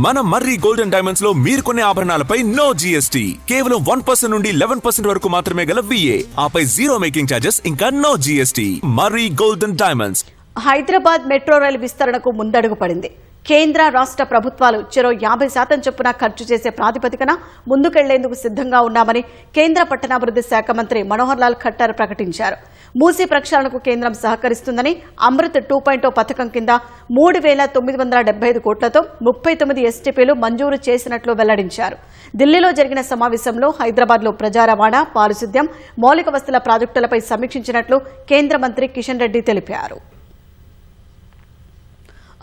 మన మర్రి golden diamonds లో మీరు కొనే ఆభరణాలపై నో జీఎస్టీ, కేవలం 1% నుండి 11% వరకు మాత్రమే గల VA, ఆపై జీరో మేకింగ్ ఛార్జెస్ ఇంకా నో జీఎస్టీ. మర్రి గోల్డెన్ డైమండ్స్. హైదరాబాద్ మెట్రో రైలు విస్తరణకు ముందడుగు పడింది. కేంద్ర రాష్ట్ర ప్రభుత్వాలు చెరో 50% చొప్పున ఖర్చు చేసే ప్రాతిపదికన ముందుకెళ్లేందుకు సిద్ధంగా ఉన్నామని కేంద్ర పట్టణాభివృద్ధి శాఖ మంత్రి మనోహర్ లాల్ ఖట్టర్ ప్రకటించారు. మూసీ ప్రక్షాళనకు కేంద్రం సహకరిస్తుందని, అమృత్ 2.0 పథకం కింద 3,975 కోట్లతో 39 STPలు మంజూరు చేసినట్లు వెల్లడించారు. ఢిల్లీలో జరిగిన సమావేశంలో హైదరాబాద్లో ప్రజా రవాణా, పారిశుద్ధ్యం, మౌలిక వసతుల ప్రాజెక్టులపై సమీక్షించినట్లు కేంద్ర మంత్రి కిషన్ రెడ్డి తెలిపారు.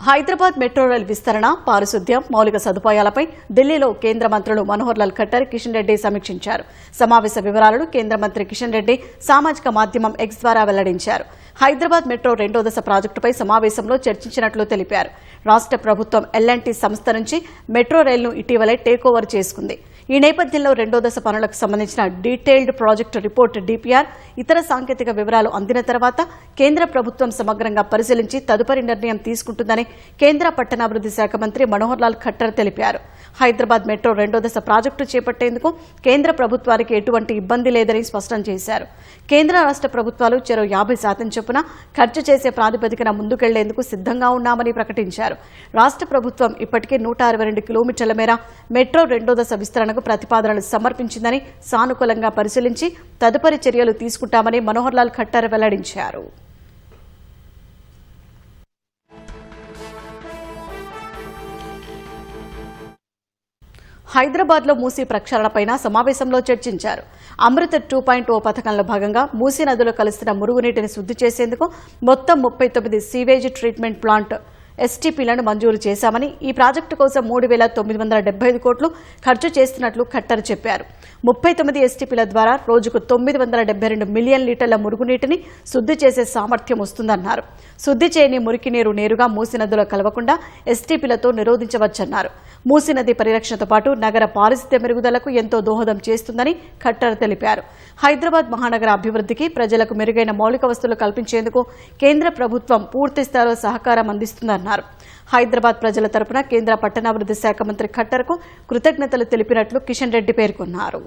హైదరాబాద్ మెట్రో రైల్ విస్తరణ, పారిశుద్ధ్యం, మౌలిక సదుపాయాలపై ఢిల్లీలో కేంద్ర మంత్రులు మనోహర్ లాల్ ఖట్టర్, కిషన్ రెడ్డి సమీక్షించారు. సమావేశ వివరాలను కేంద్ర మంత్రి కిషన్ రెడ్డి సామాజిక మాధ్యమం X ద్వారా వెల్లడించారు. హైదరాబాద్ మెట్రో 2వ దశ ప్రాజెక్టుపై సమావేశంలో చర్చించినట్లు తెలిపారు. రాష్ట్ర ప్రభుత్వం L&T సంస్థ నుంచి మెట్రో రైలును ఇటీవలే టేకోవర్ చేసుకుంది. ఈ నేపథ్యంలో 2వ దశ పనులకు సంబంధించిన డీటెయిల్డ్ ప్రాజెక్టు రిపోర్ట్ DPR, ఇతర సాంకేతిక వివరాలు అందిన తర్వాత కేంద్ర ప్రభుత్వం సమగ్రంగా పరిశీలించి తదుపరి నిర్ణయం తీసుకుంటుందని కేంద్ర పట్టణాభివృద్ధి శాఖ మంత్రి మనోహర్ లాల్ ఖట్టర్ తెలిపారు. హైదరాబాద్ మెట్రో 2వ దశ ప్రాజెక్టు చేపట్టేందుకు కేంద్ర ప్రభుత్వానికి ఎటువంటి ఇబ్బంది లేదని స్పష్టం చేశారు. కేంద్ర రాష్ట్ర ప్రభుత్వాలు చెరో 50% చొప్పున ఖర్చు చేసే ప్రాతిపదికన ముందుకెళ్లేందుకు సిద్ధంగా ఉన్నామని ప్రకటించారు. రాష్ట్ర ప్రభుత్వం ఇప్పటికే 162 కిలోమీటర్ల మేర మెట్రో 2వ దశ విస్తరణకు ప్రతిపాదనలు సమర్పించిందని, సానుకూలంగా పరిశీలించి తదుపరి చర్యలు తీసుకుంటామని మనోహర్ లాల్ ఖట్టర్ వెల్లడించారు. హైదరాబాద్లో మూసీ ప్రక్షాళనపై సమావేశంలో చర్చించారు. అమృత్ 2.0 పథకంలో భాగంగా మూసీ నదిలో కలుస్తున్న మురుగునీటిని శుద్ధి చేసేందుకు మొత్తం 39 సీవేజ్ ట్రీట్మెంట్ ప్లాంట్ STPలను మంజూరు చేశామని, ఈ ప్రాజెక్టు కోసం 3,975 కోట్లు ఖర్చు చేస్తున్నట్లు ఖట్టర్ చెప్పారు. 39 STPల ద్వారా రోజుకు 972 మిలియన్ లీటర్ల మురుగునీటిని శుద్ధి చేసే సామర్థ్యం వస్తుందన్నారు. శుద్ధి చేయని మురికి నీరు నేరుగా మూసీ నదిలో కలవకుండా STPలతో నిరోధించవచ్చన్నారు. మూసీ నది పరిరక్షణతో పాటు నగర పారిశుద్ధ్య మెరుగుదలకు ఎంతో దోహదం చేస్తుందని ఖట్టర్ తెలిపారు. హైదరాబాద్ మహానగర అభివృద్ధికి, ప్రజలకు మెరుగైన మౌలిక వసతులు కల్పించేందుకు కేంద్ర ప్రభుత్వం పూర్తిస్థాయిలో సహకారం అందిస్తుందన్నారు. హైదరాబాద్ ప్రజల తరపున కేంద్ర పట్టణాభివృద్ధి శాఖ మంత్రి ఖట్టర్కు కృతజ్ఞతలు తెలిపినట్లు కిషన్ రెడ్డి పేర్కొన్నారు.